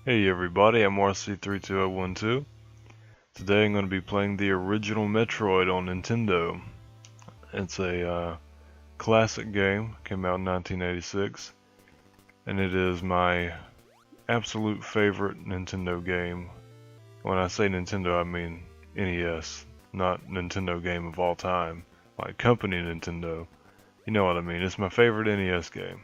Hey everybody, I'm RC32012. Today I'm going to be playing the original Metroid on Nintendo. It's a classic game, came out in 1986, and it is my absolute favorite Nintendo game. When I say Nintendo, I mean NES, not Nintendo game of all time, like company Nintendo. You know what I mean, it's my favorite NES game.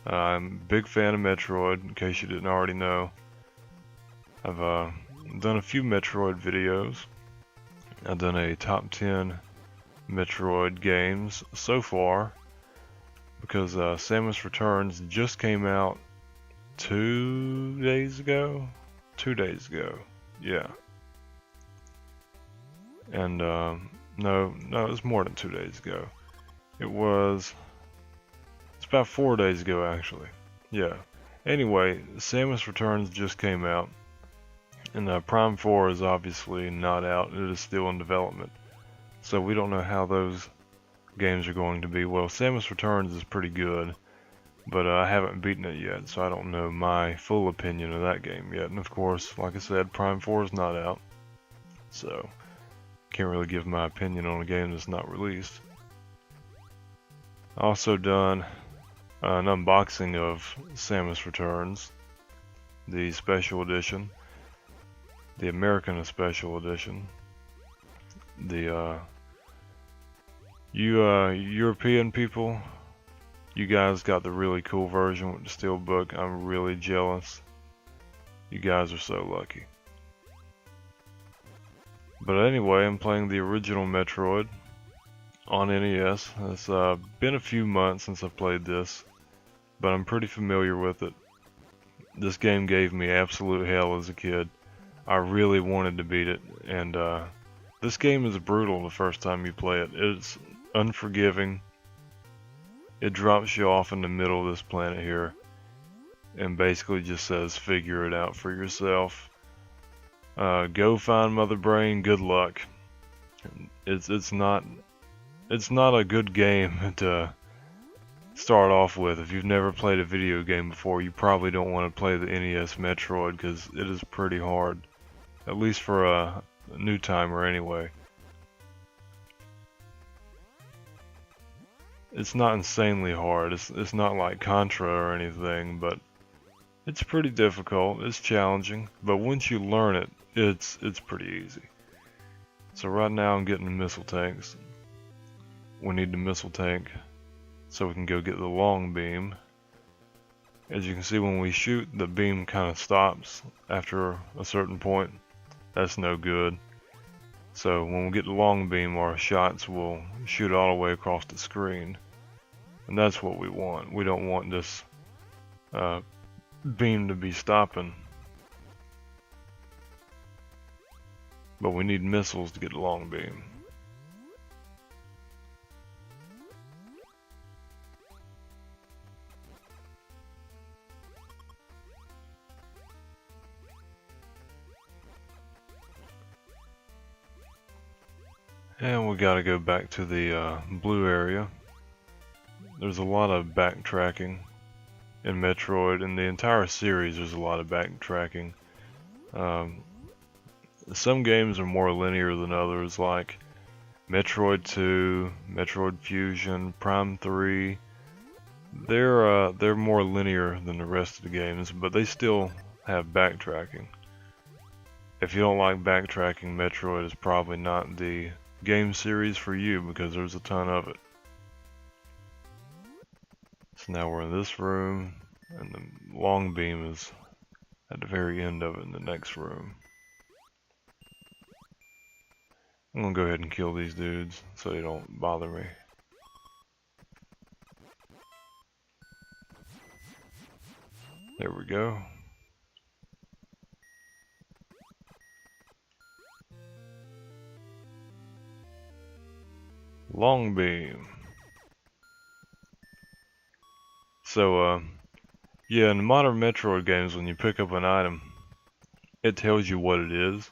I'm a big fan of Metroid, in case you didn't already know. I've done a few Metroid videos. I've done a top 10 Metroid games so far because Samus Returns just came out 2 days ago. 2 days ago, yeah. And no, it was more than 2 days ago. It's about 4 days ago actually. Yeah. Anyway, Samus Returns just came out. And Prime 4 is obviously not out, it is still in development. So we don't know how those games are going to be. Well, Samus Returns is pretty good, but I haven't beaten it yet, so I don't know my full opinion of that game yet. And of course, like I said, Prime 4 is not out, so can't really give my opinion on a game that's not released. Also done an unboxing of Samus Returns, the special edition. The American Special Edition. The European people, you guys got the really cool version with the steelbook. I'm really jealous. You guys are so lucky. But anyway, I'm playing the original Metroid on NES. It's been a few months since I played this, but I'm pretty familiar with it. This game gave me absolute hell as a kid. I really wanted to beat it, and this game is brutal the first time you play it. It's unforgiving. It drops you off in the middle of this planet here, and basically just says figure it out for yourself. Go find Mother Brain. Good luck. It's not a good game to start off with. If you've never played a video game before, you probably don't want to play the NES Metroid because it is pretty hard. At least for a new timer anyway. It's not insanely hard. It's not like Contra or anything, but it's pretty difficult. It's challenging, but once you learn it, it's pretty easy. So right now I'm getting the missile tanks. We need the missile tank so we can go get the long beam. As you can see, when we shoot, the beam kind of stops after a certain point. That's no good. So when we get the long beam, our shots will shoot all the way across the screen. And that's what we want. We don't want this beam to be stopping. But we need missiles to get the long beam. And we gotta go back to the blue area. There's a lot of backtracking in Metroid. In the entire series, there's a lot of backtracking. Some games are more linear than others, like Metroid 2, Metroid Fusion, Prime 3. They're more linear than the rest of the games, but they still have backtracking. If you don't like backtracking, Metroid is probably not the game series for you because there's a ton of it. So now we're in this room, and the long beam is at the very end of it in the next room. I'm gonna go ahead and kill these dudes so they don't bother me. There we go. Long beam. So, yeah, in the modern Metroid games, when you pick up an item, it tells you what it is.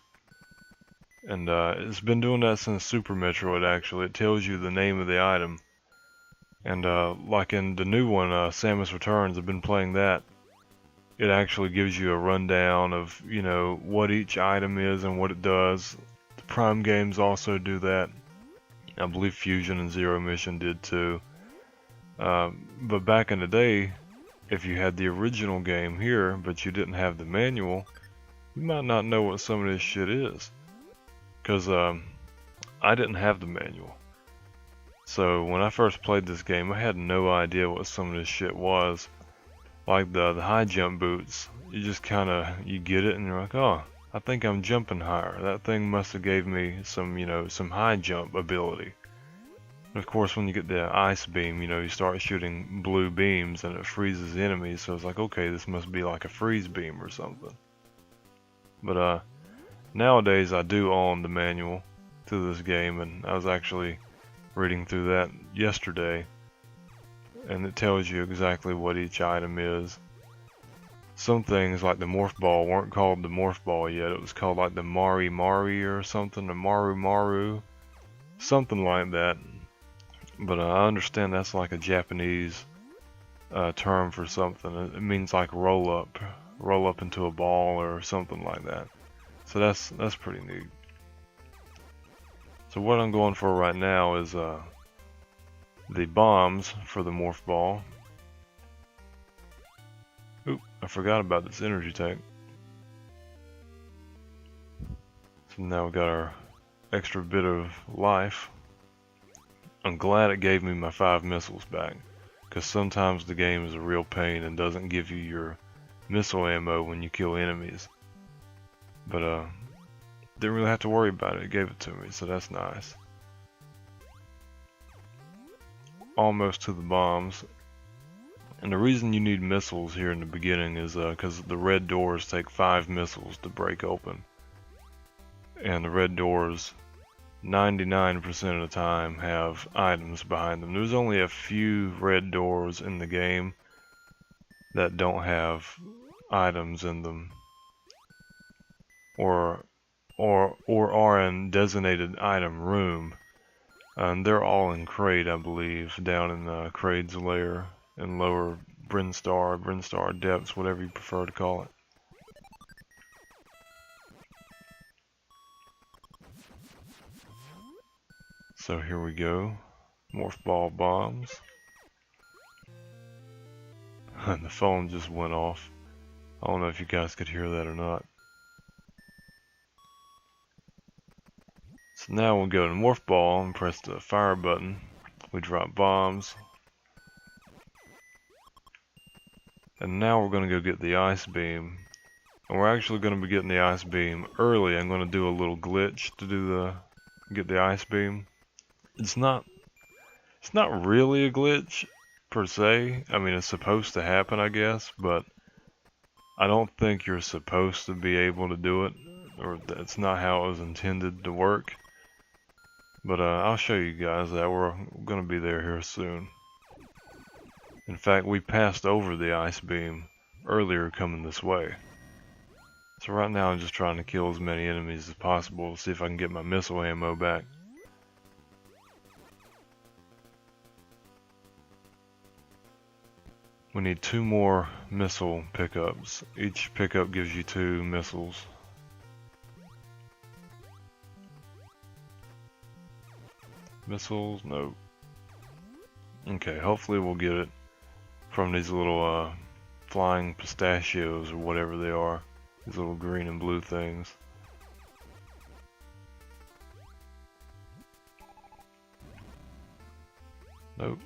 And it's been doing that since Super Metroid, actually. It tells you the name of the item. And like in the new one, Samus Returns, I've been playing that. it actually gives you a rundown of, you know, what each item is and what it does. The Prime games also do that. I believe Fusion and Zero Mission did too. But back in the day, if you had the original game here, but you didn't have the manual, you might not know what some of this shit is. Because I didn't have the manual. So when I first played this game, I had no idea what some of this shit was. Like the high jump boots, you just you get it and you're like, oh, I think I'm jumping higher. That thing must have gave me some, you know, some high jump ability. And of course, when you get the ice beam, you know, you start shooting blue beams and it freezes enemies. So it's like, okay, this must be like a freeze beam or something. But nowadays I do own the manual to this game, and I was actually reading through that yesterday, and it tells you exactly what each item is. Some things like the morph ball weren't called the morph ball yet. It was called like the Mari Mari or something, the Maru Maru, something like that. But I understand that's like a Japanese term for something. It means like roll up into a ball or something like that. So that's pretty neat. So what I'm going for right now is the bombs for the morph ball. Oop, I forgot about this energy tank. So now we got our extra bit of life. I'm glad it gave me my 5 missiles back, because sometimes the game is a real pain and doesn't give you your missile ammo when you kill enemies. But didn't really have to worry about it. It gave it to me, so that's nice. Almost to the bombs. And the reason you need missiles here in the beginning is because the red doors take 5 missiles to break open. And the red doors 99% of the time have items behind them. There's only a few red doors in the game that don't have items in them, or are in designated item room. And they're all in Kraid, I believe, down in Kraid's lair in lower Brinstar depths, whatever you prefer to call it. So here we go, morph ball bombs. And the phone just went off. I don't know if you guys could hear that or not. So now we'll go to morph ball and press the fire button. We drop bombs. And now we're going to go get the ice beam. And we're actually going to be getting the ice beam early. I'm going to do a little glitch to get the ice beam. It's not really a glitch per se. I mean, it's supposed to happen, I guess, but I don't think you're supposed to be able to do it, or that's not how it was intended to work. But I'll show you guys that. We're going to be there here soon. In fact, we passed over the ice beam earlier coming this way. So right now I'm just trying to kill as many enemies as possible to see if I can get my missile ammo back. We need 2 more missile pickups. Each pickup gives you 2 missiles. Missiles? No. Okay, hopefully we'll get it from these little flying pistachios or whatever they are. These little green and blue things. Nope.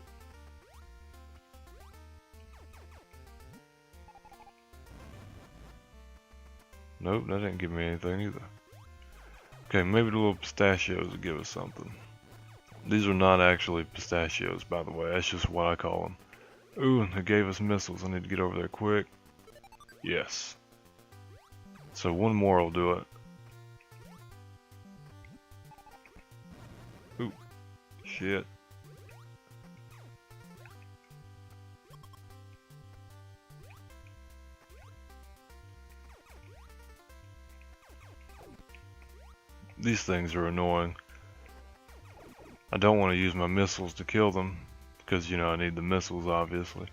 Nope, that didn't give me anything either. Okay, maybe the little pistachios will give us something. These are not actually pistachios, by the way. That's just what I call them. Ooh, it gave us missiles. I need to get over there quick. Yes. So 1 more will do it. Ooh. Shit. These things are annoying. I don't want to use my missiles to kill them, because, you know, I need the missiles, obviously.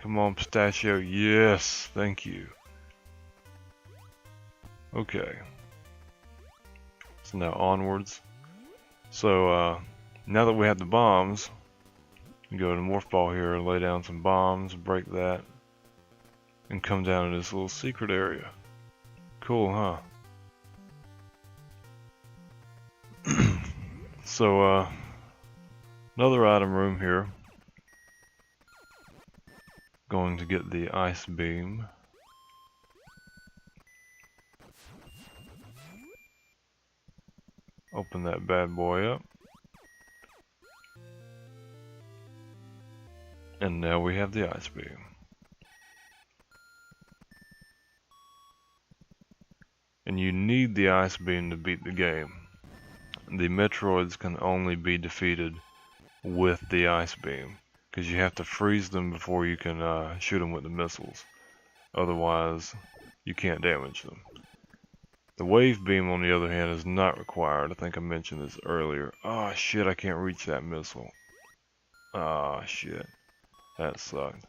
Come on, pistachio. Yes, thank you. Okay. So now onwards. So now that we have the bombs, we go to Morph Ball here, lay down some bombs, break that, and come down to this little secret area. Cool, huh? So another item room here. Going to get the ice beam. Open that bad boy up. And now we have the ice beam. And you need the ice beam to beat the game. The Metroids can only be defeated with the ice beam, because you have to freeze them before you can shoot them with the missiles. Otherwise, you can't damage them. The wave beam, on the other hand, is not required. I think I mentioned this earlier. Oh shit, I can't reach that missile. Oh shit. That sucked.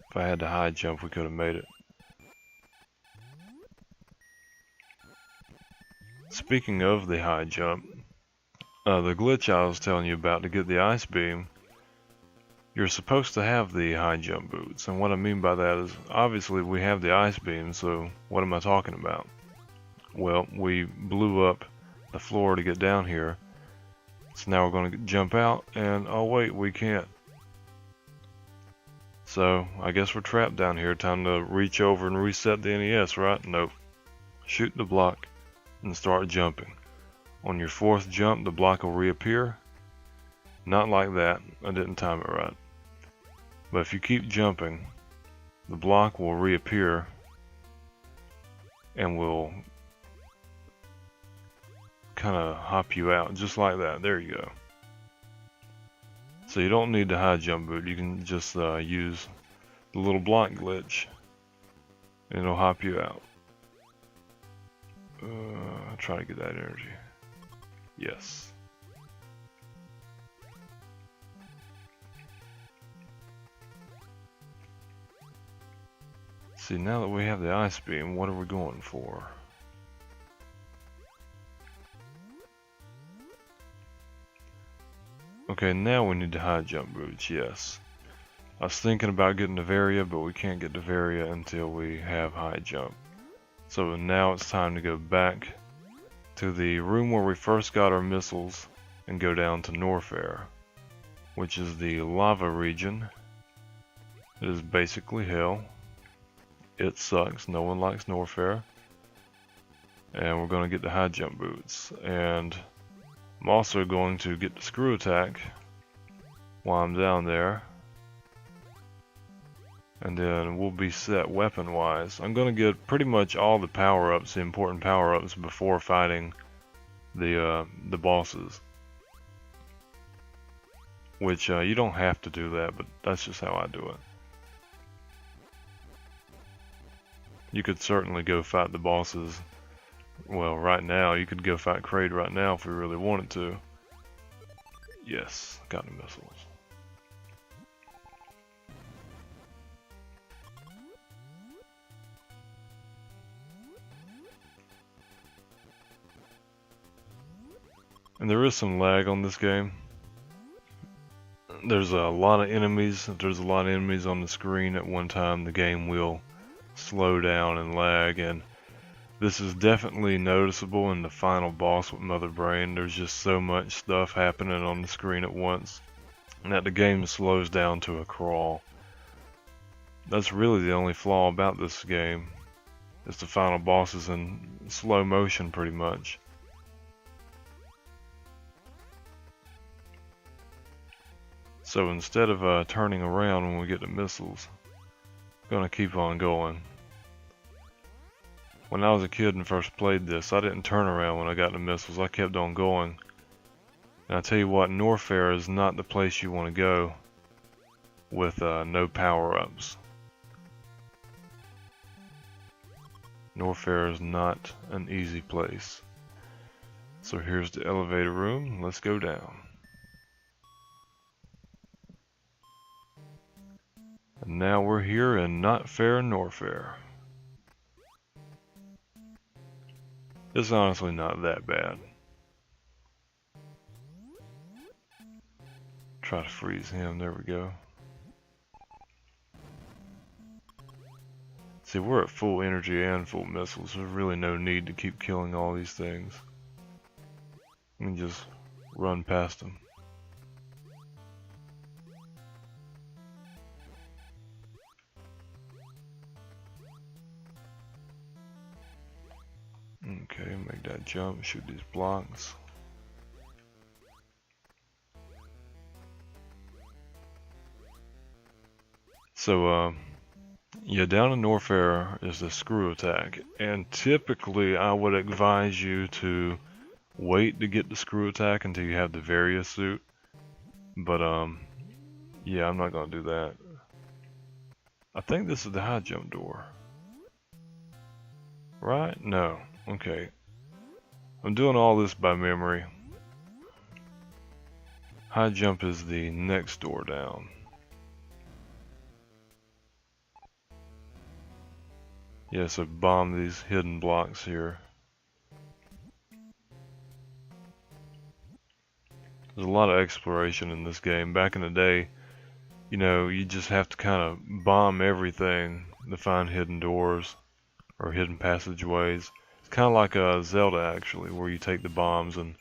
If I had to high jump, we could have made it. Speaking of the high jump, the glitch I was telling you about to get the ice beam, you're supposed to have the high jump boots. And what I mean by that is, obviously we have the ice beam, so what am I talking about? Well, we blew up the floor to get down here. So now we're going to jump out, and oh wait, we can't. So I guess we're trapped down here. Time to reach over and reset the NES, right? Nope. Shoot the block and start jumping. On your fourth jump, the block will reappear. Not like that. I didn't time it right. But if you keep jumping, the block will reappear and will kind of hop you out just like that. There you go. So you don't need the high jump boot. You can just use the little block glitch and it'll hop you out. Try to get that energy. Yes. See, now that we have the ice beam, what are we going for? Okay, now we need the high jump boots, yes. I was thinking about getting the Varia, but we can't get the Varia until we have high jump. So now it's time to go back to the room where we first got our missiles and go down to Norfair, which is the lava region. It is basically hell. It sucks. No one likes Norfair. And we're going to get the high jump boots. And I'm also going to get the screw attack while I'm down there. And then we'll be set weapon wise. I'm going to get pretty much all the power-ups, the important power-ups, before fighting the bosses. Which you don't have to do that, but that's just how I do it. You could certainly go fight the bosses. Well, right now, you could go fight Kraid right now if we really wanted to. Yes, got the missiles. And there is some lag on this game. There's a lot of enemies. If there's a lot of enemies on the screen at one time, the game will slow down and lag, and this is definitely noticeable in the final boss with Mother Brain. There's just so much stuff happening on the screen at once that the game slows down to a crawl. That's really the only flaw about this game. It's the final boss is in slow motion pretty much. So instead of turning around when we get the missiles, I'm gonna keep on going. When I was a kid and first played this, I didn't turn around when I got the missiles. I kept on going. And I tell you what, Norfair is not the place you want to go with no power-ups. Norfair is not an easy place. So here's the elevator room. Let's go down. Now we're here in Not Fair Nor Fair. It's honestly not that bad. Try to freeze him, there we go. See, we're at full energy and full missiles. There's really no need to keep killing all these things. We can just run past them. Okay, make that jump, shoot these blocks. So, yeah, down in Norfair is the screw attack, and typically I would advise you to wait to get the screw attack until you have the Varia suit. But, yeah, I'm not gonna do that. I think this is the high jump door. Right? No. Okay. I'm doing all this by memory. High jump is the next door down. Yeah, so bomb these hidden blocks here. There's a lot of exploration in this game. Back in the day, you know, you just have to kind of bomb everything to find hidden doors or hidden passageways. It's kind of like a Zelda, actually, where you take the bombs and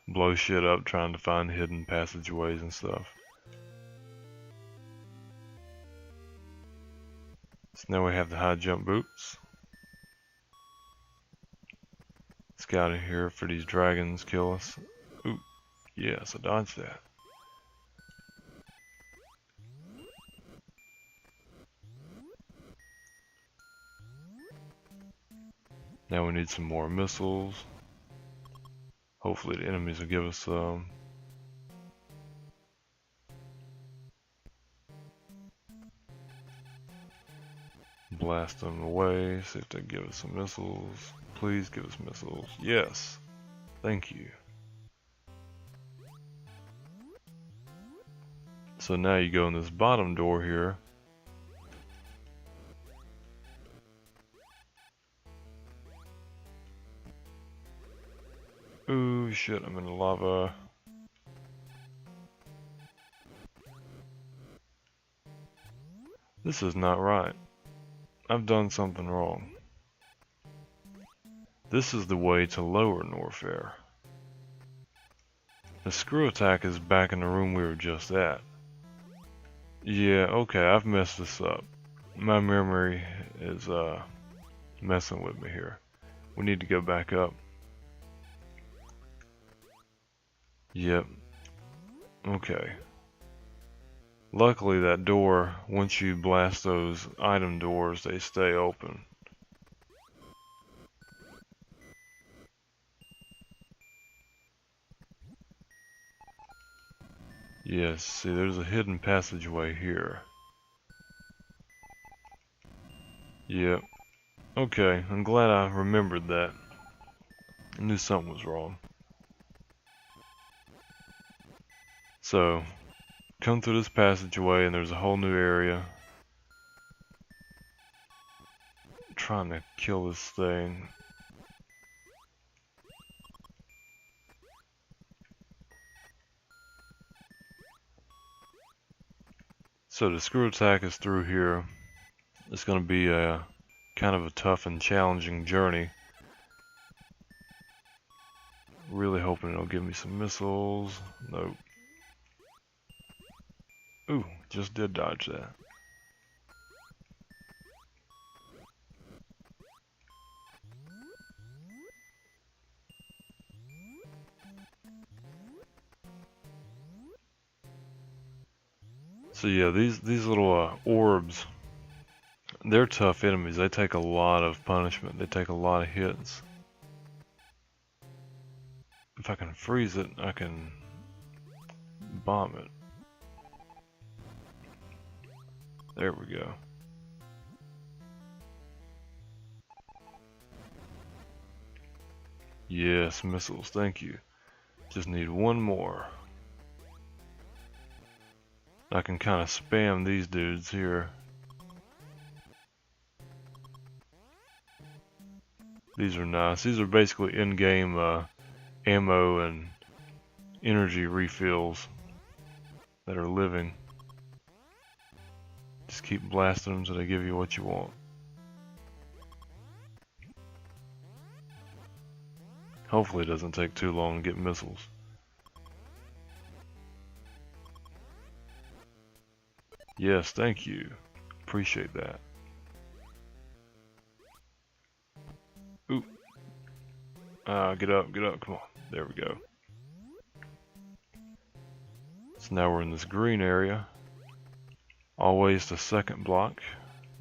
blow shit up trying to find hidden passageways and stuff. So now we have the high jump boots. Let's get out of here for these dragons kill us. Ooh, yes, I dodged that. Now we need some more missiles. Hopefully the enemies will give us some. Blast them away, see if they give us some missiles. Please give us missiles. Yes. Thank you. So now you go in this bottom door here. Ooh, shit, I'm in the lava. This is not right. I've done something wrong. This is the way to lower Norfair. The screw attack is back in the room we were just at. Yeah, okay, I've messed this up. My memory is messing with me here. We need to go back up. Yep. Okay. Luckily that door, once you blast those item doors, they stay open. Yes, see there's a hidden passageway here. Yep. Okay, I'm glad I remembered that. I knew something was wrong. So, come through this passageway and there's a whole new area. I'm trying to kill this thing. So the screw attack is through here. It's going to be a kind of a tough and challenging journey. Really hoping it'll give me some missiles. Nope. Ooh, just did dodge that. So yeah, these little orbs, they're tough enemies. They take a lot of punishment. They take a lot of hits. If I can freeze it, I can bomb it. There we go. Yes, missiles, thank you. Just need one more. I can kind of spam these dudes here. These are nice. These are basically in-game ammo and energy refills that are living. Just keep blasting them until they give you what you want. Hopefully it doesn't take too long to get missiles. Yes, thank you. Appreciate that. Oop. Get up, come on. There we go. So now we're in this green area. Always the second block.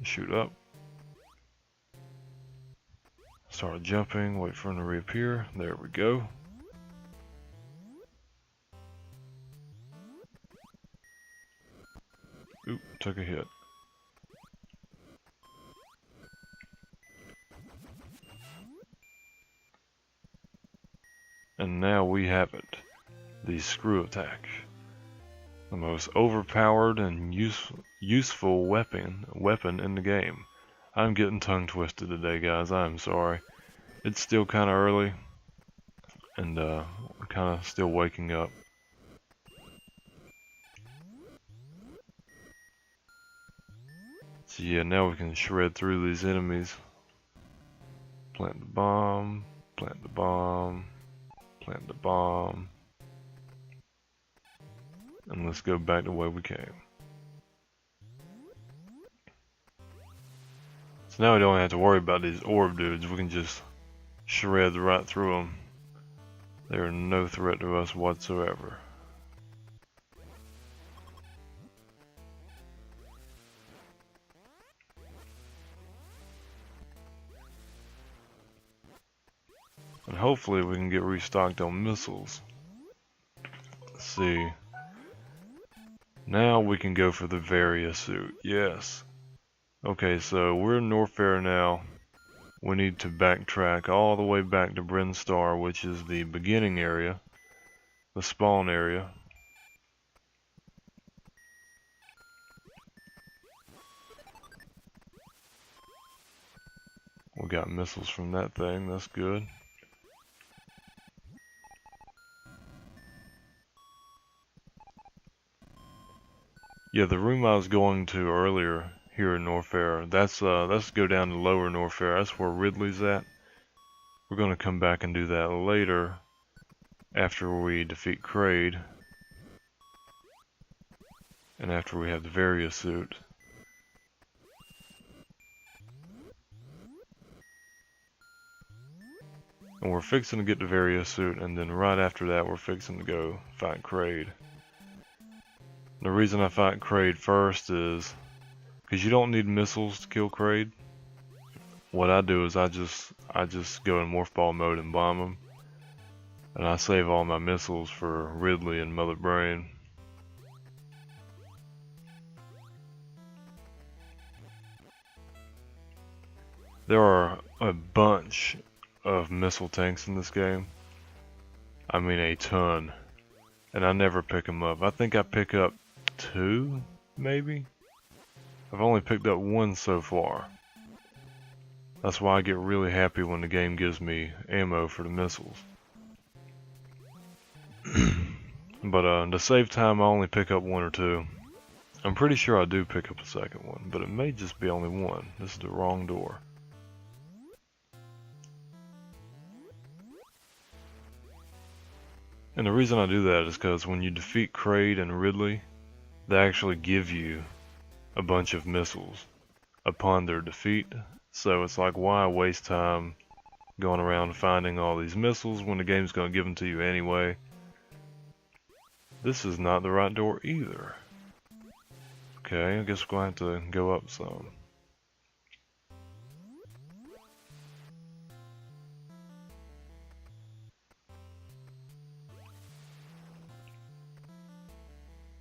Shoot up. Start jumping, wait for him to reappear. There we go. Oop, took a hit. And now we have it. The screw attack. The most overpowered and useful weapon in the game. I'm getting tongue twisted today, guys. I'm sorry. It's still kind of early, and I'm kind of still waking up. So yeah, now we can shred through these enemies. Plant the bomb, plant the bomb, plant the bomb. And let's go back the way we came. So now we don't have to worry about these orb dudes. We can just shred right through them. They are no threat to us whatsoever. And hopefully we can get restocked on missiles. Let's see. Now we can go for the Varia suit. Yes. Okay, so we're in Norfair now. We need to backtrack all the way back to Brinstar, which is the beginning area, the spawn area. We got missiles from that thing, that's good. Yeah, the room I was going to earlier here in Norfair, let's go down to Lower Norfair. That's where Ridley's at. We're gonna come back and do that later after we defeat Kraid and after we have the Varia suit. And we're fixing to get the Varia suit, and then right after that we're fixing to go fight Kraid. The reason I fight Kraid first is because you don't need missiles to kill Kraid. What I do is I just go in morph ball mode and bomb him, and I save all my missiles for Ridley and Mother Brain. There are a bunch of missile tanks in this game. I mean a ton, and I never pick them up. I think I pick up 2, maybe? I've only picked up 1 so far. That's why I get really happy when the game gives me ammo for the missiles. But to save time I only pick up 1 or 2. I'm pretty sure I do pick up a second one, but it may just be only 1. This is the wrong door. And the reason I do that is because when you defeat Kraid and Ridley, they actually give you a bunch of missiles upon their defeat. So it's like, why waste time going around finding all these missiles when the game's going to give them to you anyway? This is not the right door either. Okay, I guess we're going to have to go up some.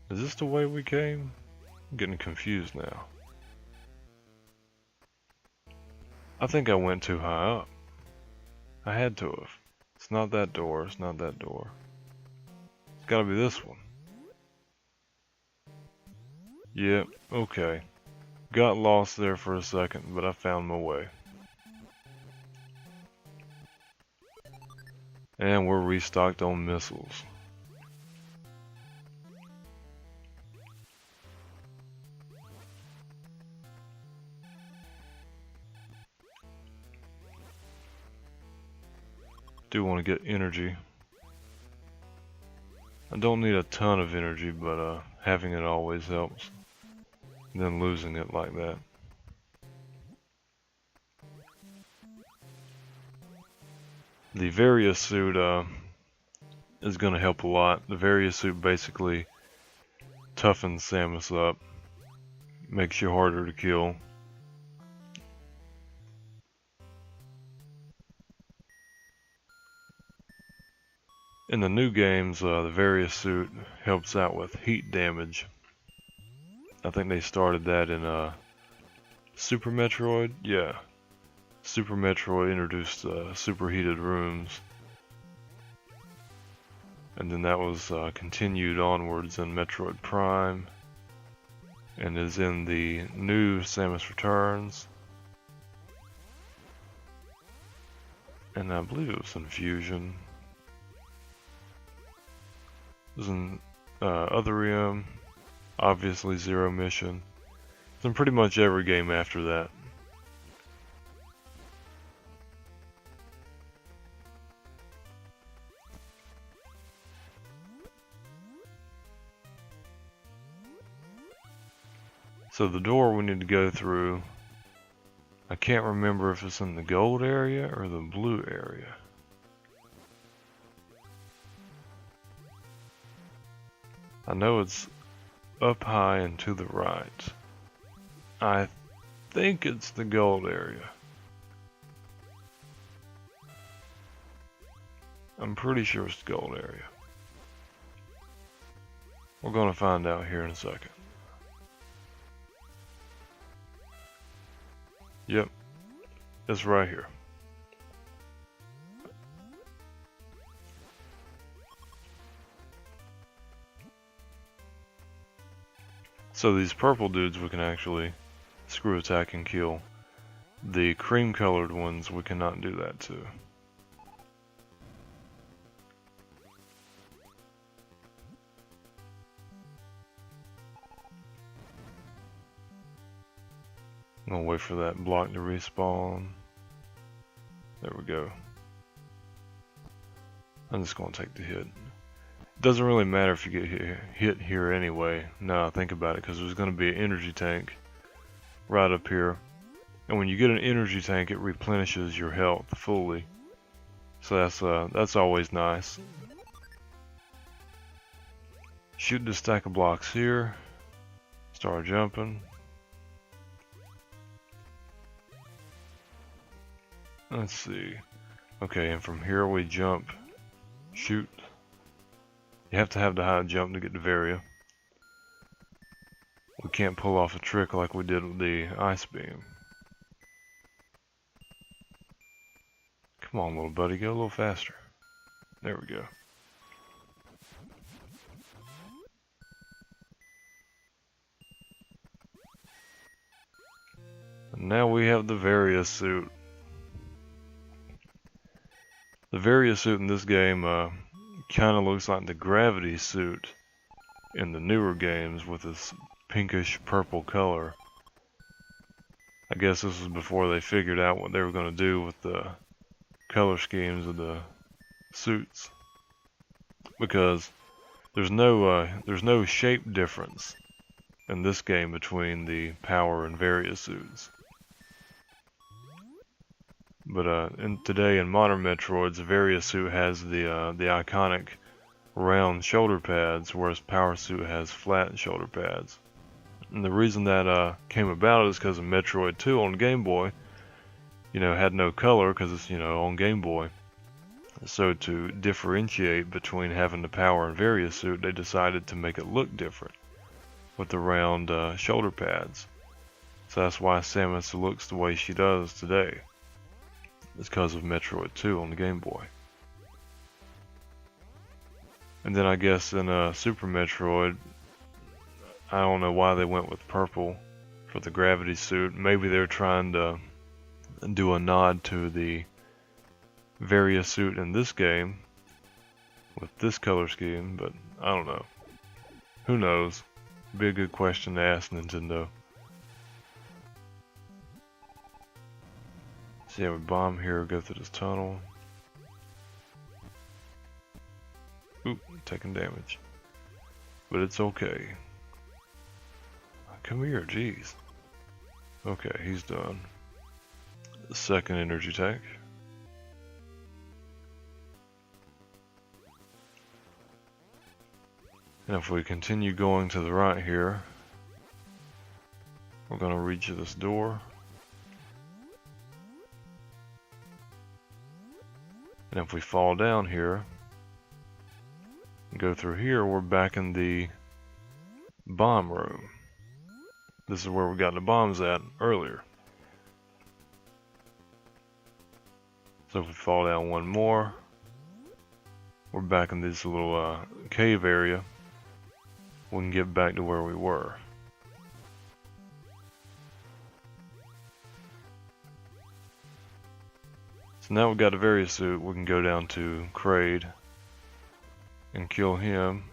Is this the way we came? I'm getting confused now. I think I went too high up. I had to have. It's not that door, it's not that door. It's gotta be this one. Yep, okay. Got lost there for a second, but I found my way. And we're restocked on missiles. Do want to get energy. I don't need a ton of energy, but having it always helps. And then losing it like that. The Various suit is going to help a lot. The Various suit basically toughens Samus up, makes you harder to kill. In the new games, the Various suit helps out with heat damage. I think they started that in Super Metroid. Yeah, Super Metroid introduced superheated rooms. And then that was continued onwards in Metroid Prime. And is in the new Samus Returns. And I believe it was in Fusion. It was in Otherium, obviously Zero Mission. It's in pretty much every game after that. So the door we need to go through, I can't remember if it's in the gold area or the blue area. I know it's up high and to the right. I think it's the gold area. I'm pretty sure it's the gold area. We're gonna find out here in a second. Yep, it's right here. So these purple dudes we can actually screw attack and kill. The cream colored ones we cannot do that to. I'm gonna wait for that block to respawn. There we go. I'm just gonna take the hit. It doesn't really matter if you get hit here anyway. Now I think about it, because there's gonna be an energy tank right up here. And when you get an energy tank, it replenishes your health fully. So that's always nice. Shoot the stack of blocks here. Start jumping. Let's see. Okay, and from here we jump. Shoot. You have to have the high jump to get to Varia. We can't pull off a trick like we did with the ice beam. Come on, little buddy, go a little faster. There we go. And now we have the Varia suit. The Varia suit in this game kind of looks like the gravity suit in the newer games with this pinkish purple color. I guess this was before they figured out what they were going to do with the color schemes of the suits, because there's no shape difference in this game between the Power and Varia suits. But today in modern Metroids, the Varia suit has the iconic round shoulder pads, whereas Power suit has flat shoulder pads. And the reason that came about is because of Metroid 2 on Game Boy, had no color because it's on Game Boy. So to differentiate between having the Power and Varia suit, they decided to make it look different with the round shoulder pads. So that's why Samus looks the way she does today. It's because of Metroid 2 on the Game Boy. And then I guess in Super Metroid, I don't know why they went with purple for the gravity suit. Maybe they're trying to do a nod to the Varia suit in this game, with this color scheme, but I don't know. Who knows? Be a good question to ask Nintendo. So yeah, we bomb here, go through this tunnel. Oop, taking damage. But it's okay. Come here, jeez. Okay, he's done. Second energy tank. And if we continue going to the right here, we're going to reach this door. And if we fall down here, and go through here, we're back in the bomb room. This is where we got the bombs at earlier. So if we fall down one more, we're back in this little cave area. We can get back to where we were. So now we've got a various suit, we can go down to Kraid and kill him.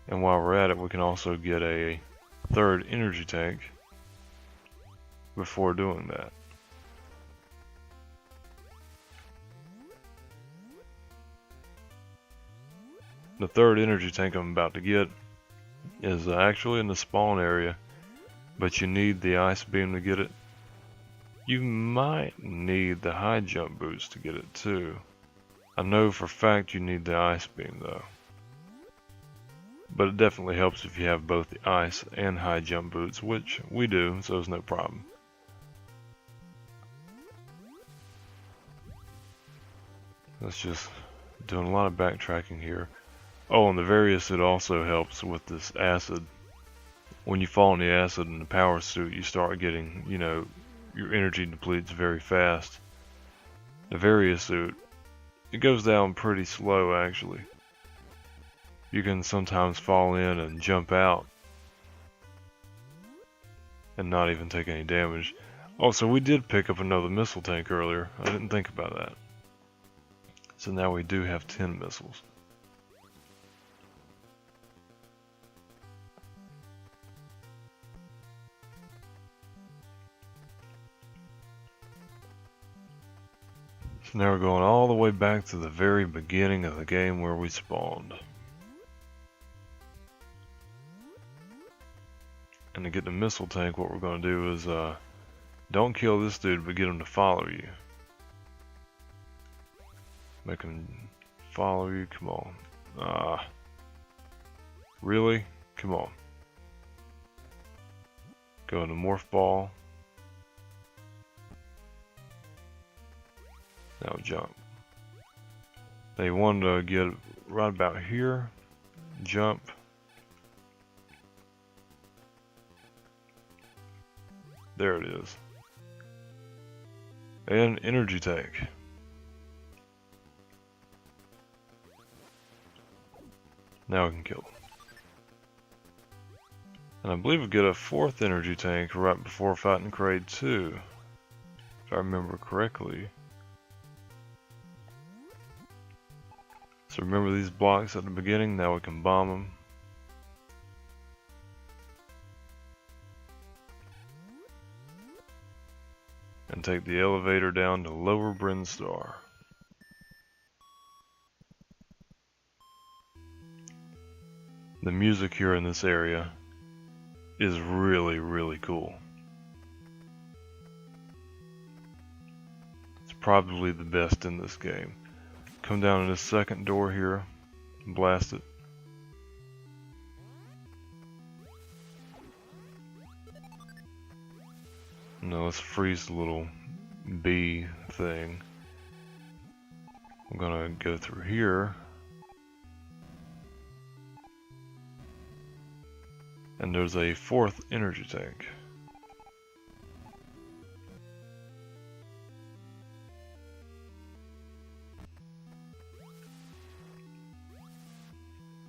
And while we're at it, we can also get a third energy tank before doing that. The third energy tank I'm about to get is actually in the spawn area, but you need the ice beam to get it. You might need the high jump boots to get it too. I know for a fact you need the ice beam though. But it definitely helps if you have both the ice and high jump boots, which we do, so it's no problem. That's just doing a lot of backtracking here. Oh, and the various, it also helps with this acid. When you fall in the acid in the power suit, you start getting, you know, your energy depletes very fast. The various suit, it goes down pretty slow actually. You can sometimes fall in and jump out and not even take any damage. Also, we did pick up another missile tank earlier. I didn't think about that. So now we do have 10 missiles. So now we're going all the way back to the very beginning of the game where we spawned. And to get the missile tank, what we're going to do is don't kill this dude, but get him to follow you. Make him follow you, come on. Really? Come on. Go into morph ball. Now jump. Now you want to get right about here. Jump. There it is. And energy tank. Now we can kill him. And I believe we get a fourth energy tank right before fighting Kraid 2. If I remember correctly. So remember these blocks at the beginning, now we can bomb them. And take the elevator down to Lower Brinstar. The music here in this area is really, really cool. It's probably the best in this game. Come down to this second door here and blast it. Now let's freeze the little bee thing. I'm gonna go through here. And there's a fourth energy tank.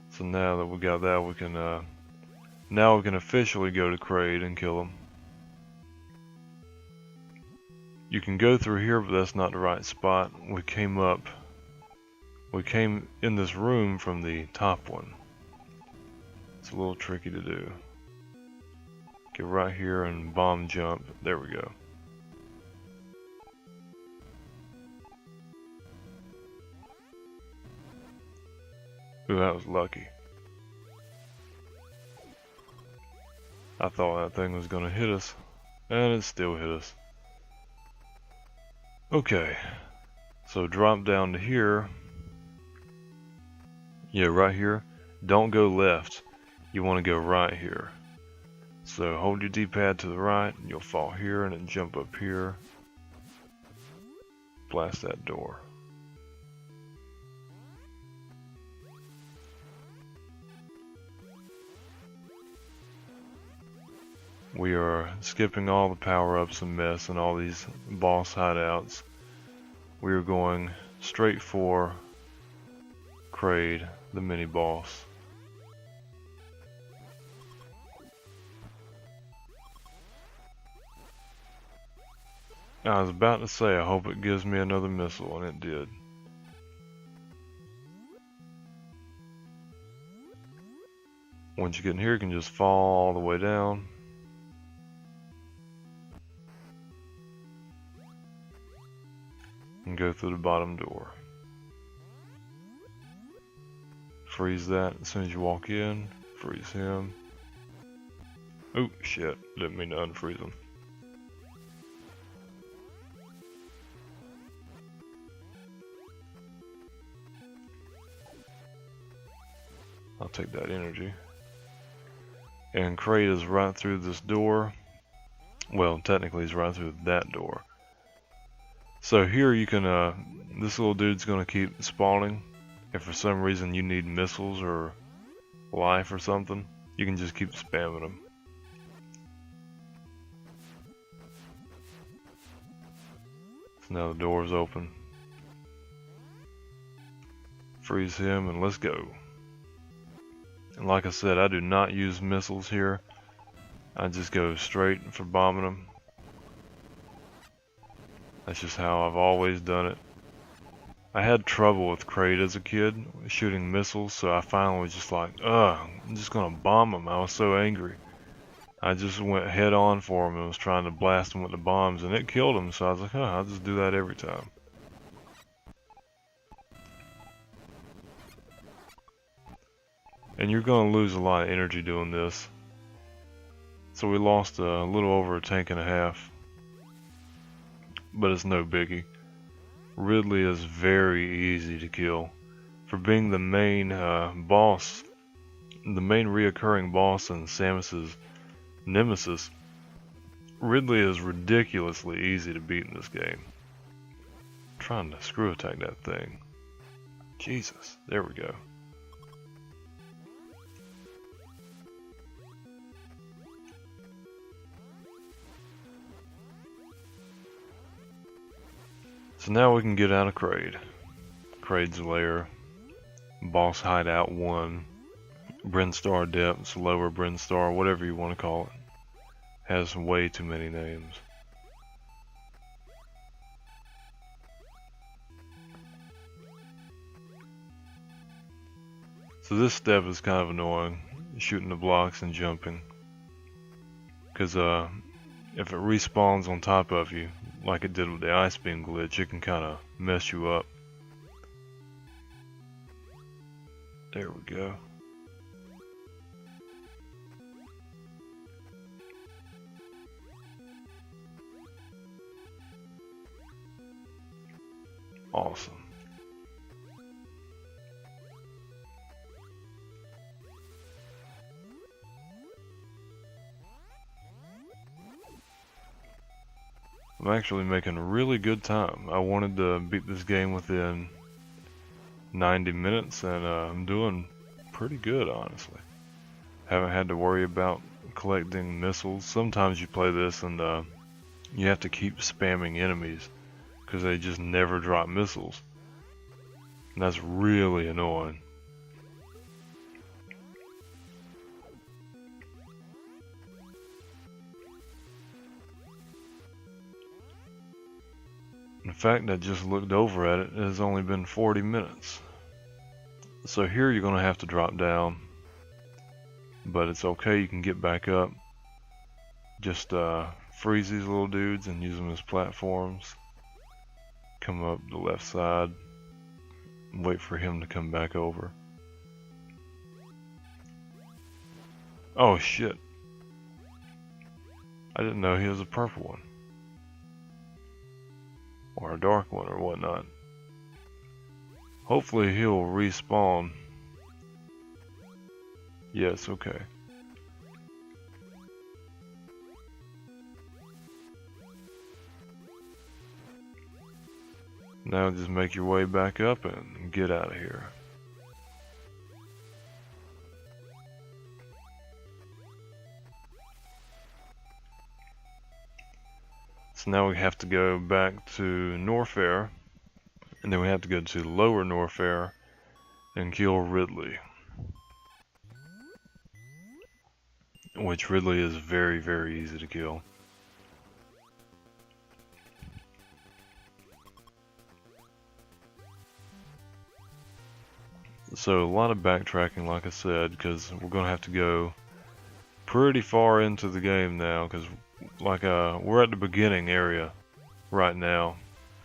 So now that we got that, we can now we can officially go to Kraid and kill him. You can go through here, but that's not the right spot. We came up We came in this room from the top one. It's a little tricky to do. Get right here and bomb jump. There we go. Ooh, that was lucky. I thought that thing was gonna hit us, and it still hit us. Okay, so drop down to here. Yeah, right here. Don't go left. You want to go right here. So hold your D-pad to the right, and you'll fall here, and then jump up here. Blast that door. We are skipping all the power-ups and mess and all these boss hideouts. We are going straight for Kraid, the mini-boss. I was about to say, I hope it gives me another missile, and it did. Once you get in here, you can just fall all the way down. And go through the bottom door. Freeze that as soon as you walk in. Freeze him. Oh shit, didn't mean to unfreeze him. I'll take that energy. And Kraid is right through this door. Well, technically he's right through that door. So here you can, this little dude's gonna keep spawning. If for some reason you need missiles or life or something, you can just keep spamming them. So now the door's open. Freeze him and let's go. And like I said, I do not use missiles here. I just go straight for bombing them. That's just how I've always done it. I had trouble with Kraid as a kid, shooting missiles, so I finally was just like, ugh, I'm just gonna bomb him. I was so angry. I just went head on for him and was trying to blast him with the bombs, and it killed him, so I was like, I'll just do that every time. And you're gonna lose a lot of energy doing this. So we lost a little over a tank and a half. But it's no biggie. Ridley is very easy to kill. For being the main boss, the main reoccurring boss in Samus's nemesis, Ridley is ridiculously easy to beat in this game. I'm trying to screw attack that thing. Jesus, there we go. So now we can get out of Kraid. Kraid's lair. Boss hideout 1. Brinstar depths, lower Brinstar, whatever you want to call it. Has way too many names. So this step is kind of annoying. Shooting the blocks and jumping. Because if it respawns on top of you, like it did with the ice beam glitch, it can kind of mess you up. There we go. Awesome. I'm actually making really good time. I wanted to beat this game within 90 minutes and I'm doing pretty good, honestly. Haven't had to worry about collecting missiles. Sometimes you play this and you have to keep spamming enemies because they just never drop missiles. And that's really annoying. In fact, I just looked over at it. It has only been 40 minutes. So here you're gonna have to drop down, but it's okay, you can get back up. Just freeze these little dudes and use them as platforms. Come up the left side, wait for him to come back over. Oh shit. I didn't know he was a purple one. Or a dark one or whatnot. Hopefully he'll respawn. Yes, okay. Now just make your way back up and get out of here. So now we have to go back to Norfair, and then we have to go to Lower Norfair and kill Ridley. Which Ridley is very, very easy to kill. So a lot of backtracking, like I said, because we're going to have to go pretty far into the game now, because like we're at the beginning area right now,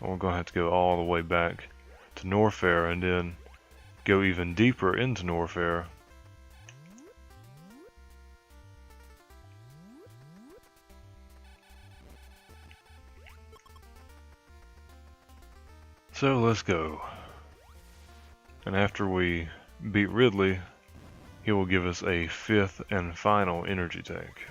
and we're going to have to go all the way back to Norfair and then go even deeper into Norfair. So let's go. And after we beat Ridley, he will give us a 5th and final energy tank.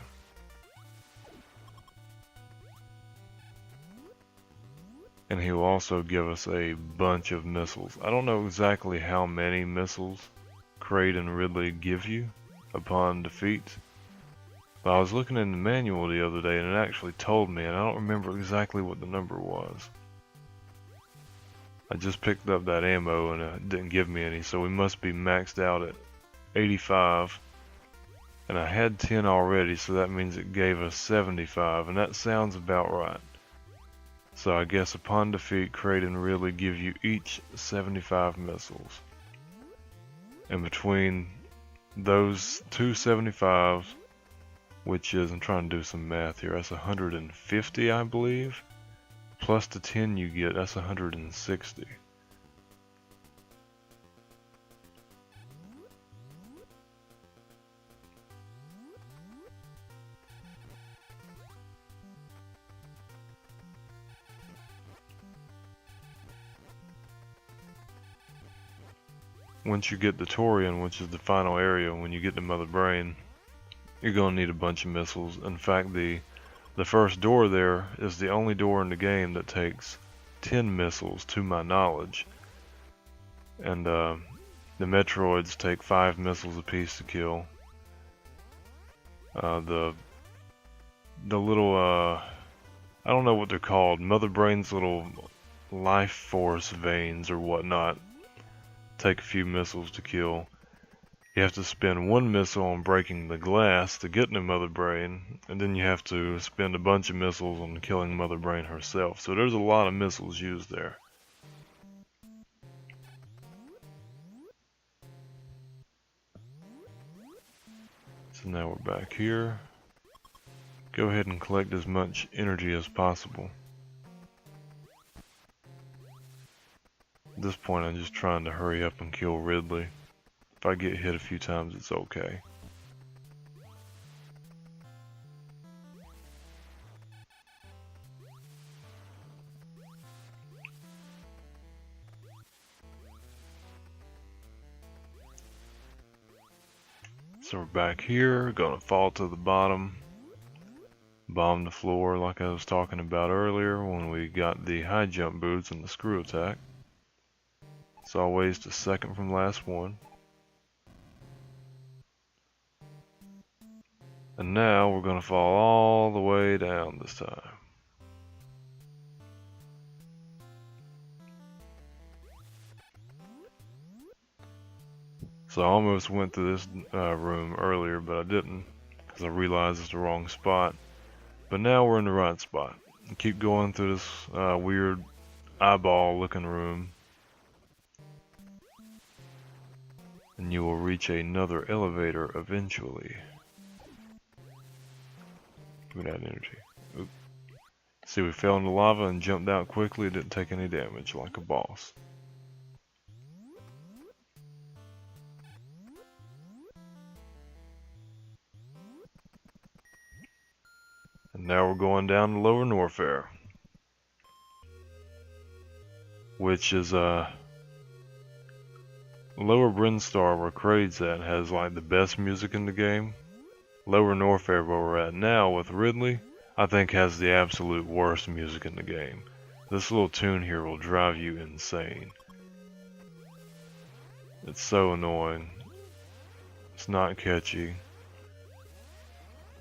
And he will also give us a bunch of missiles. I don't know exactly how many missiles Kraid and Ridley give you upon defeat, but I was looking in the manual the other day and it actually told me, and I don't remember exactly what the number was. I just picked up that ammo and it didn't give me any, so we must be maxed out at 85. And I had 10 already, so that means it gave us 75, and that sounds about right. So I guess upon defeat, Kraid and Ridley give you each 75 missiles. And between those two 75s, which is, I'm trying to do some math here, that's 150 I believe. Plus the 10 you get, that's 160. Once you get the Torian, which is the final area, when you get to Mother Brain, you're going to need a bunch of missiles. In fact, the first door there is the only door in the game that takes 10 missiles, to my knowledge. And the Metroids take 5 missiles apiece to kill. The little, I don't know what they're called, Mother Brain's little life force veins or whatnot, take a few missiles to kill. You have to spend 1 missile on breaking the glass to get into Mother Brain, and then you have to spend a bunch of missiles on killing Mother Brain herself. So there's a lot of missiles used there. So now we're back here. Go ahead and collect as much energy as possible. At this point I'm just trying to hurry up and kill Ridley. If I get hit a few times, it's okay. So we're back here, gonna fall to the bottom, bomb the floor like I was talking about earlier when we got the high jump boots and the screw attack. It's always the second from last one. And now we're going to fall all the way down this time. So I almost went to this room earlier, but I didn't because I realized it's the wrong spot. But now we're in the right spot. Keep going through this weird eyeball looking room. and you will reach another elevator eventually. Give me that energy. Oop. See, we fell into lava and jumped out quickly. Didn't take any damage, like a boss. And now we're going down to Lower Norfair, which is Lower Brinstar, where Kraid's at, has like the best music in the game. Lower Norfair, where we're at now with Ridley, I think has the absolute worst music in the game. This little tune here will drive you insane. It's so annoying. It's not catchy.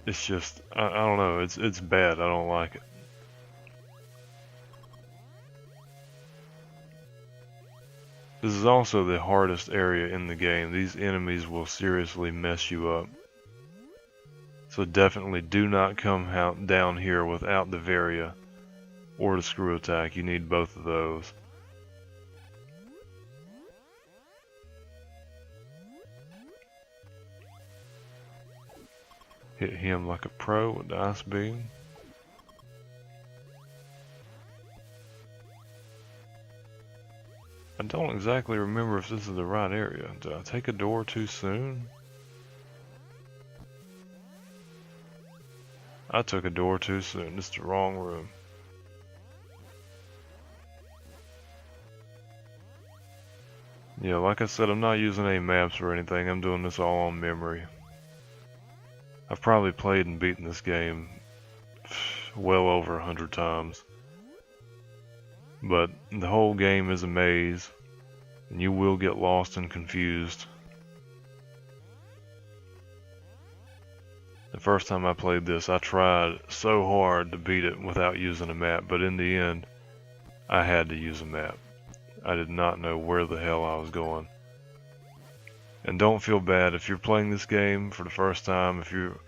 It's just, I don't know, it's bad. I don't like it. This is also the hardest area in the game. These enemies will seriously mess you up. So definitely do not come down here without the Varia or the screw attack. You need both of those. Hit him like a pro with the ice beam. I don't exactly remember if this is the right area. Did I take a door too soon? I took a door too soon. This is the wrong room. Yeah, like I said, I'm not using any maps or anything. I'm doing this all on memory. I've probably played and beaten this game well over 100 times. But the whole game is a maze, and you will get lost and confused. The first time I played this, I tried so hard to beat it without using a map, but in the end, I had to use a map. I did not know where the hell I was going. And don't feel bad if you're playing this game for the first time, if you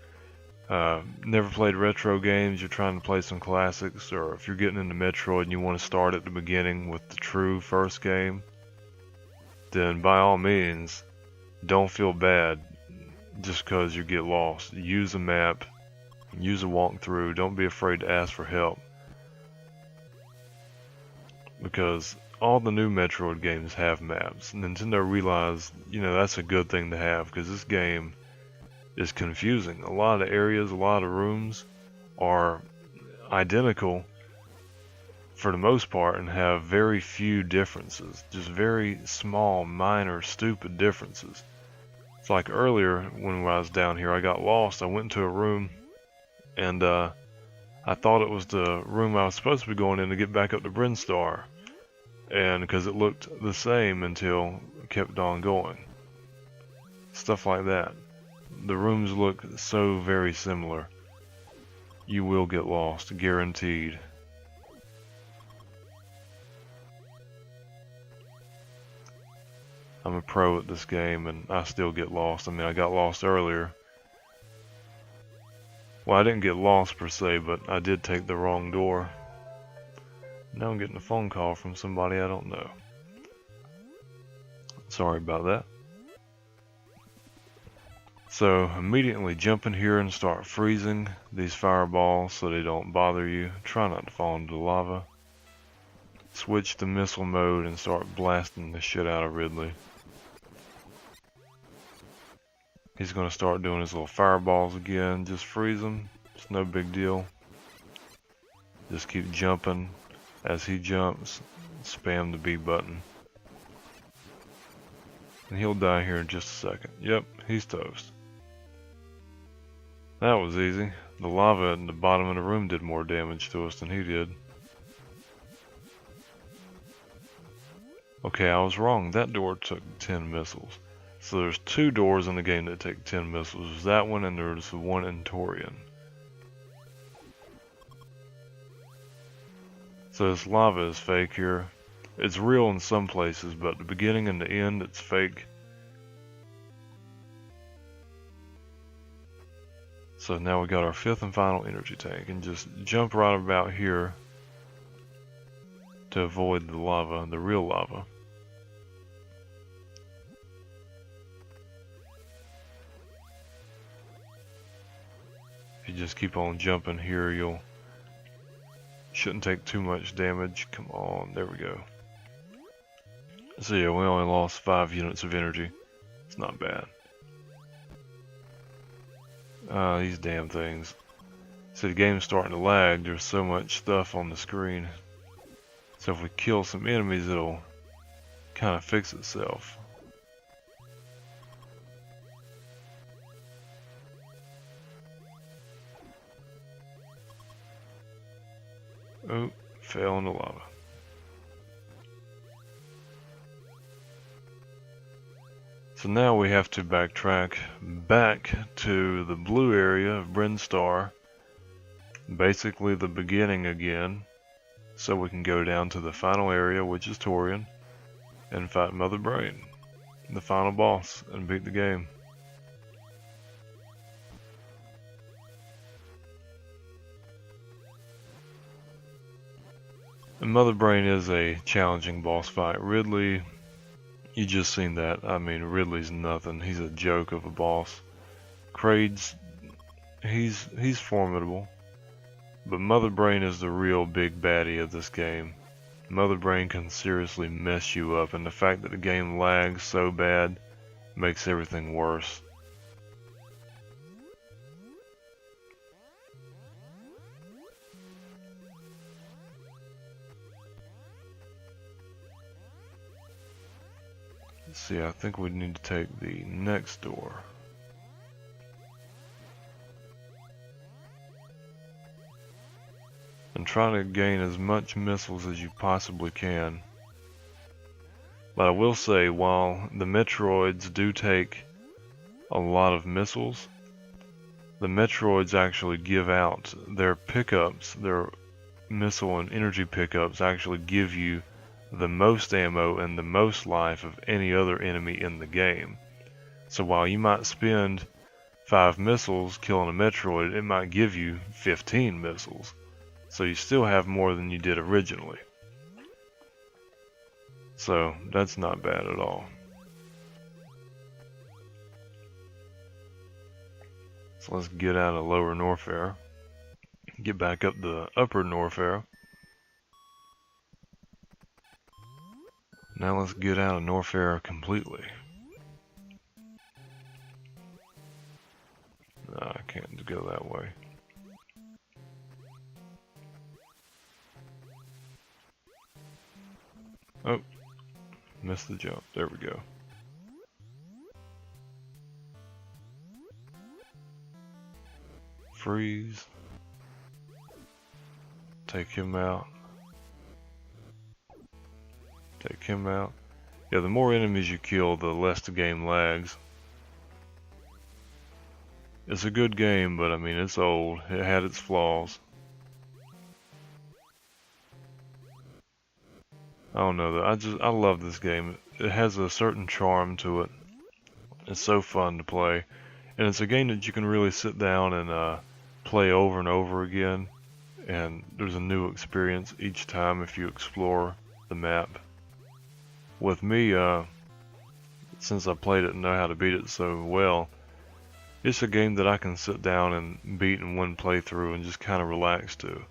never played retro games, you're trying to play some classics, or if you're getting into Metroid and you want to start at the beginning with the true first game, then by all means, don't feel bad just because you get lost. Use a map, use a walkthrough, don't be afraid to ask for help. Because all the new Metroid games have maps. Nintendo realized, that's a good thing to have, because this game is confusing. A lot of areas, a lot of rooms are identical for the most part and have very few differences. Just very small, minor, stupid differences. It's like earlier when I was down here, I got lost. I went into a room and I thought it was the room I was supposed to be going in to get back up to Brinstar. And because it looked the same until it kept on going. Stuff like that. The rooms look so very similar. You will get lost, guaranteed. I'm a pro at this game and I still get lost. I mean, I got lost earlier. Well, I didn't get lost per se, but I did take the wrong door. Now I'm getting a phone call from somebody I don't know. Sorry about that. So immediately jump in here and start freezing these fireballs so they don't bother you. Try not to fall into the lava. Switch to missile mode and start blasting the shit out of Ridley. He's going to start doing his little fireballs again. Just freeze them. It's no big deal. Just keep jumping as he jumps. Spam the B button. And he'll die here in just a second. Yep, he's toast. That was easy. The lava at the bottom of the room did more damage to us than he did. Okay, I was wrong. That door took 10 missiles. So there's 2 doors in the game that take 10 missiles. There's that one and there's the one in Torian. So this lava is fake here. It's real in some places, but the beginning and the end, it's fake. So now we got our 5th and final energy tank, and just jump right about here to avoid the lava, the real lava. If you just keep on jumping here, you'll shouldn't take too much damage. Come on, there we go. So yeah, we only lost 5 units of energy. It's not bad. These damn things. See, the game's starting to lag. There's so much stuff on the screen. So if we kill some enemies, it'll kind of fix itself. Oh, fell in the lava. So now we have to backtrack back to the blue area of Bryn Star, basically the beginning again, so we can go down to the final area, which is Torian, and fight Mother Brain, the final boss, and beat the game. And Mother Brain is a challenging boss fight. Ridley, you just seen that. I mean, Ridley's nothing. He's a joke of a boss. Kraid's, he's formidable. But Mother Brain is the real big baddie of this game. Mother Brain can seriously mess you up, and the fact that the game lags so bad makes everything worse. Let's see, I think we need to take the next door. And try to gain as much missiles as you possibly can. But I will say, while the Metroids do take a lot of missiles, the Metroids actually give out their pickups, their missile and energy pickups actually give you the most ammo and the most life of any other enemy in the game. So while you might spend 5 missiles killing a Metroid, it might give you 15 missiles. So you still have more than you did originally. So that's not bad at all. So let's get out of Lower Norfair. Get back up the Upper Norfair. Now let's get out of Norfair completely. No, I can't go that way. Oh, missed the jump. There we go. Freeze. Take him out. Take him out. Yeah, the more enemies you kill, the less the game lags. It's a good game, but I mean, it's old. It had its flaws. I don't know, I love this game. It has a certain charm to it. It's so fun to play. And it's a game that you can really sit down and play over and over again. And there's a new experience each time if you explore the map. With me, since I played it and know how to beat it so well, it's a game that I can sit down and beat in one playthrough and just kind of relax to.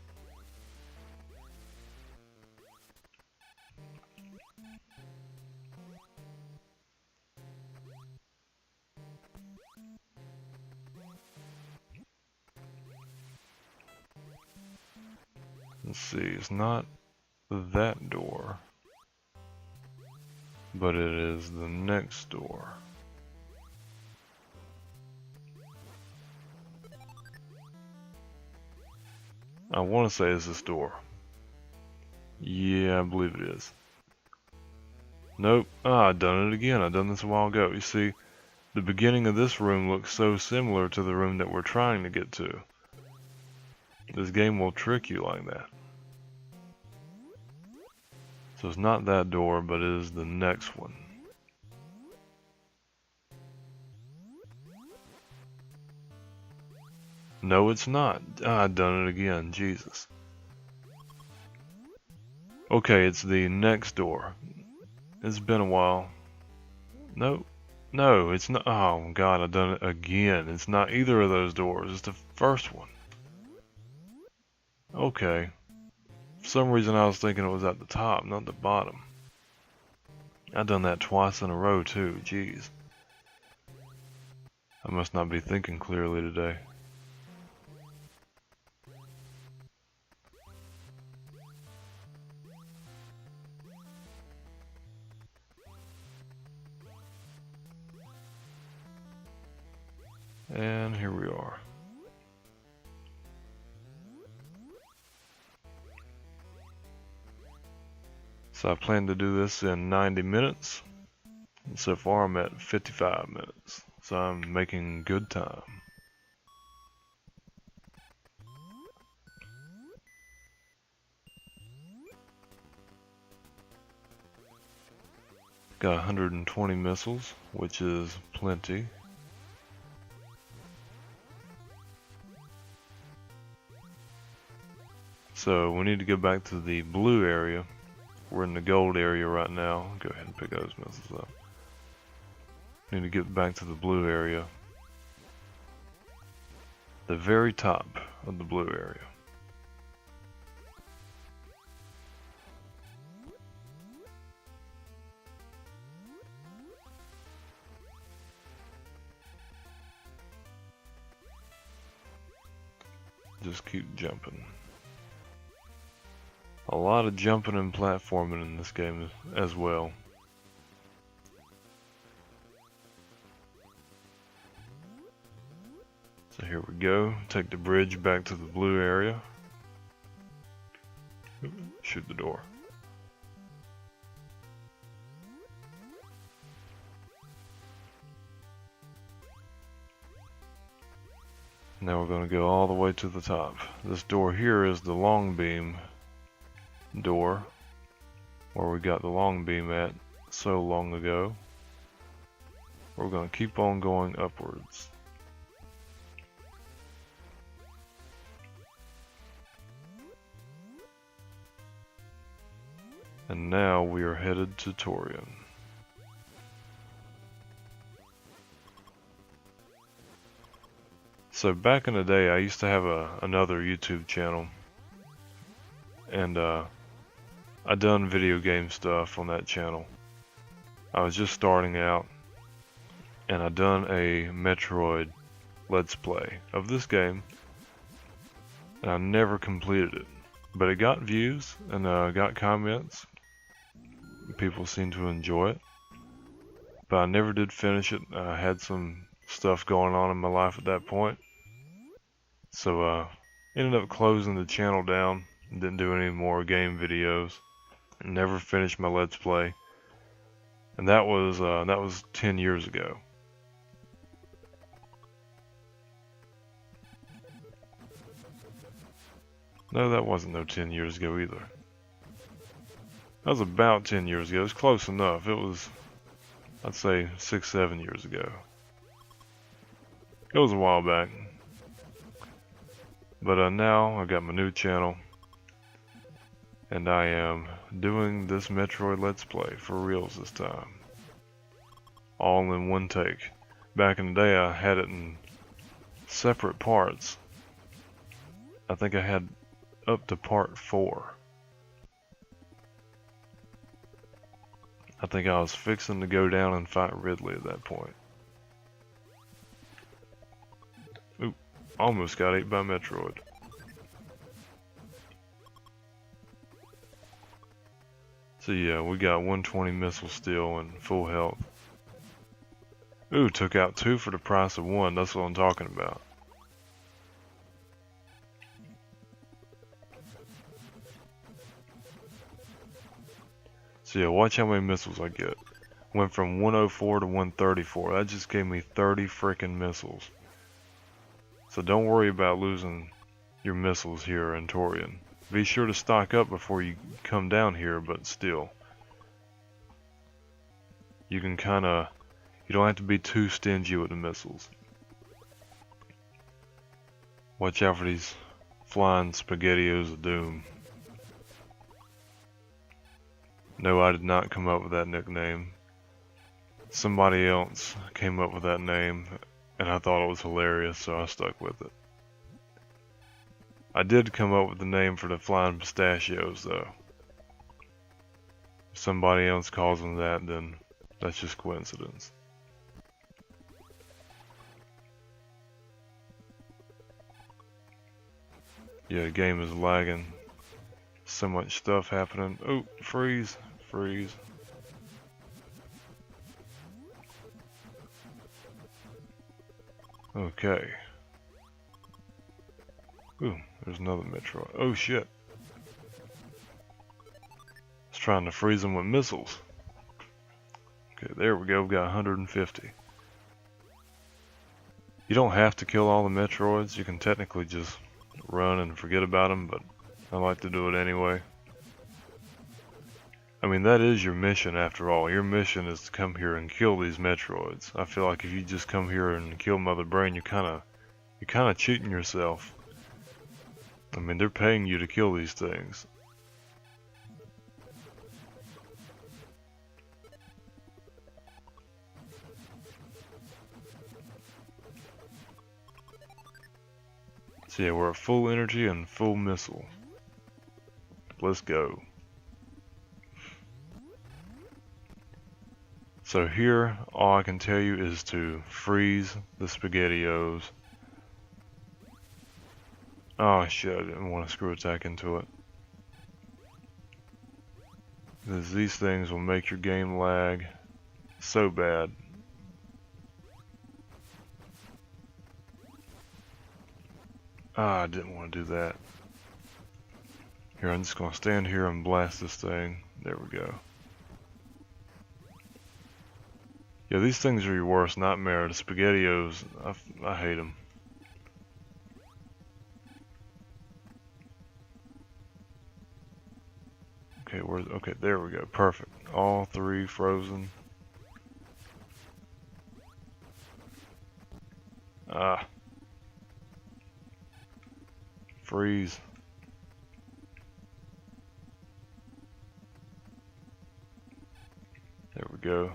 Let's see, it's not that door, but it is the next door. I want to say it's this door. Yeah, I believe it is. Nope. I've done it again. I've done this a while ago. You see, the beginning of this room looks so similar to the room that we're trying to get to. This game will trick you like that. So it's not that door, but it is the next one. No, it's not. I've done it again. Jesus. Okay, it's the next door. It's been a while. Nope. No, it's not. Oh god, I've done it again. It's not either of those doors. It's the first one. Okay. For some reason I was thinking it was at the top, not the bottom. I've done that twice in a row too. Jeez. I must not be thinking clearly today. And here we are. So I plan to do this in 90 minutes. And so far I'm at 55 minutes. So I'm making good time. Got 120 missiles, which is plenty. So we need to go back to the blue area. We're in the gold area right now. Go ahead and pick those missiles up. Need to get back to the blue area. The very top of the blue area. Just keep jumping. A lot of jumping and platforming in this game as well. So here we go. Take the bridge back to the blue area. Shoot the door. Now we're going to go all the way to the top. This door here is the long beam door, where we got the long beam at so long ago. We're going to keep on going upwards. And now we are headed to Torian. So back in the day, I used to have another YouTube channel, and I done video game stuff on that channel. I was just starting out, and I done a Metroid Let's Play of this game, and I never completed it, but it got views and got comments. People seemed to enjoy it, but I never did finish it. I had some stuff going on in my life at that point. So ended up closing the channel down, didn't do any more game videos, never finished my Let's Play, and that was 10 years ago. No, that wasn't no 10 years ago either. That was about 10 years ago. It was close enough. It was, I'd say, 6-7 years ago. It was a while back. But now I got my new channel, and I am doing this Metroid Let's Play for reals this time. All in one take. Back in the day I had it in separate parts. I think I had up to part 4. I think I was fixing to go down and fight Ridley at that point. Oop, almost got ate by Metroid. So yeah, we got 120 missiles still and full health. Ooh, took out 2 for the price of 1, that's what I'm talking about. So yeah, watch how many missiles I get. Went from 104 to 134. That just gave me 30 freaking missiles. So don't worry about losing your missiles here in Torian. Be sure to stock up before you come down here, but still. You can you don't have to be too stingy with the missiles. Watch out for these flying spaghettios of doom. No, I did not come up with that nickname. Somebody else came up with that name, and I thought it was hilarious, so I stuck with it. I did come up with the name for the flying pistachios, though. If somebody else calls them that, then that's just coincidence. Yeah, the game is lagging. So much stuff happening. Oh, freeze, freeze. Okay. Ooh, there's another Metroid. Oh shit. It's trying to freeze them with missiles. Okay, there we go. We've got 150. You don't have to kill all the Metroids. You can technically just run and forget about them, but I like to do it anyway. I mean, that is your mission after all. Your mission is to come here and kill these Metroids. I feel like if you just come here and kill Mother Brain, you're kind of cheating yourself. I mean, they're paying you to kill these things. So yeah, we're at full energy and full missile. Let's go. So here, all I can tell you is to freeze the SpaghettiOs. Oh shit, I didn't want to screw attack into it. Because these things will make your game lag so bad. Ah, I didn't want to do that. Here, I'm just going to stand here and blast this thing. There we go. Yeah, these things are your worst nightmare. The SpaghettiOs, I hate them. Okay, okay, there we go. Perfect. All three frozen. Ah. Freeze. There we go.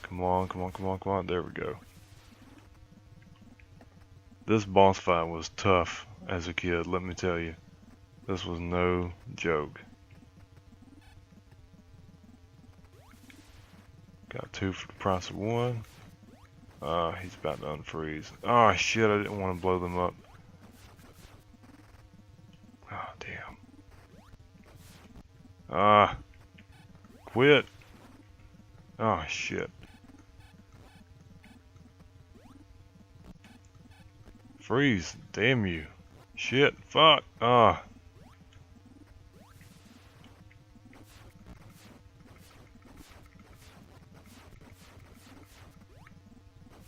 Come on, come on, come on, come on. There we go. This boss fight was tough as a kid, let me tell you. This was no joke. Got 2 for the price of 1. He's about to unfreeze. Oh shit, I didn't want to blow them up. Oh damn. Quit. Oh shit. Freeze, damn you. Shit, fuck. Ah.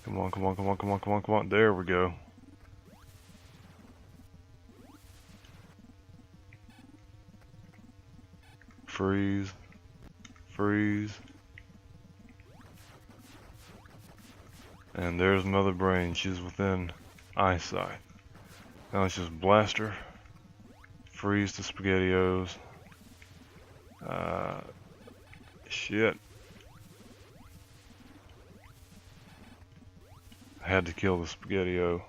Come on, come on, come on, come on, come on, come on. There we go. Freeze. Freeze. And there's Mother Brain. She's within eyesight. Now let's just blast her. Freeze the SpaghettiOs. Shit. I had to kill the SpaghettiO.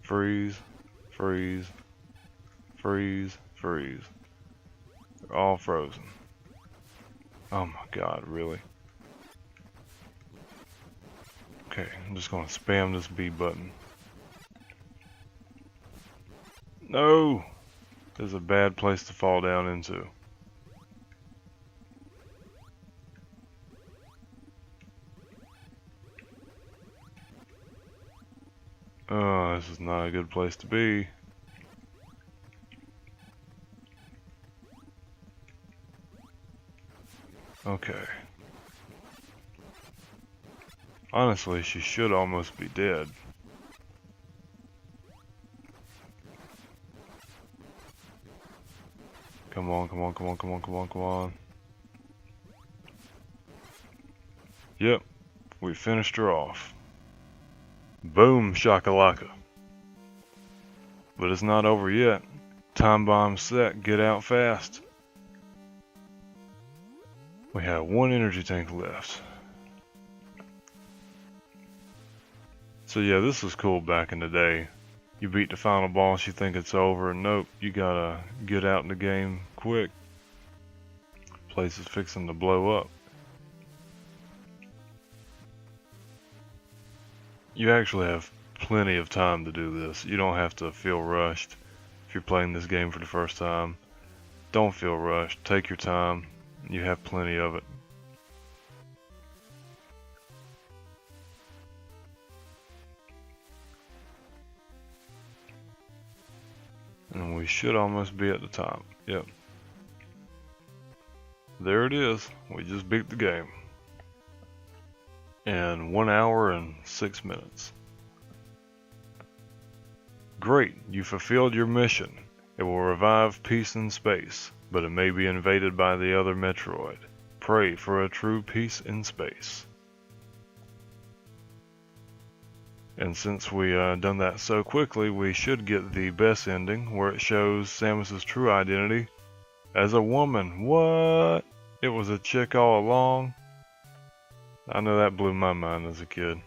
Freeze, freeze, freeze, freeze. They're all frozen. Oh my god, really? Okay, I'm just gonna spam this B button. No! This is a bad place to fall down into. Oh, this is not a good place to be. Okay. Honestly, she should almost be dead. Come on, come on, come on, come on, come on, come on. Yep, we finished her off. Boom shakalaka. But it's not over yet. Time bomb set, get out fast. We have one energy tank left. So yeah, this was cool back in the day. You beat the final boss, you think it's over, and nope, you gotta get out in the game quick. Place is fixing to blow up. You actually have plenty of time to do this. You don't have to feel rushed if you're playing this game for the first time. Don't feel rushed. Take your time. You have plenty of it. And we should almost be at the top. Yep. There it is. We just beat the game. In 1 hour and 6 minutes. Great, you fulfilled your mission. It will revive peace in space, but it may be invaded by the other Metroid. Pray for a true peace in space. And since we done that so quickly, we should get the best ending, where it shows Samus's true identity as a woman. What? It was a chick all along? I know that blew my mind as a kid.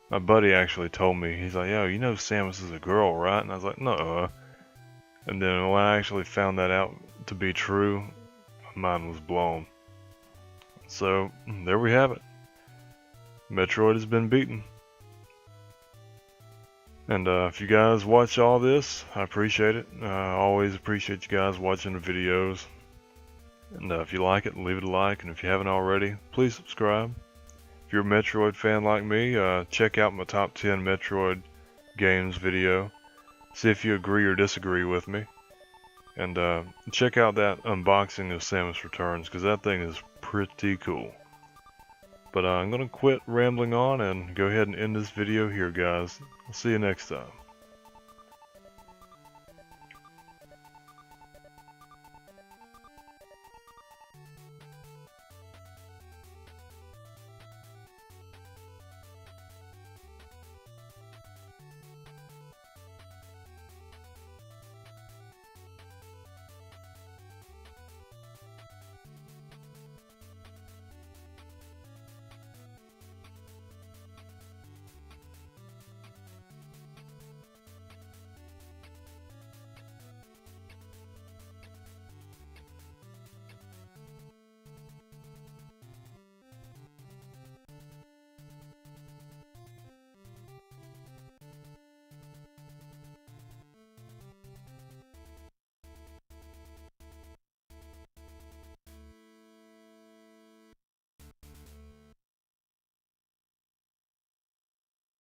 My buddy actually told me, he's like, yo, you know Samus is a girl, right? And I was like, no. And then when I actually found that out to be true, my mind was blown. So, there we have it. Metroid has been beaten. And if you guys watch all this, I appreciate it. I always appreciate you guys watching the videos. And if you like it, leave it a like. And if you haven't already, please subscribe. If you're a Metroid fan like me, check out my top 10 Metroid games video. See if you agree or disagree with me. And check out that unboxing of Samus Returns, because that thing is pretty cool. But I'm going to quit rambling on and go ahead and end this video here, guys. I'll see you next time.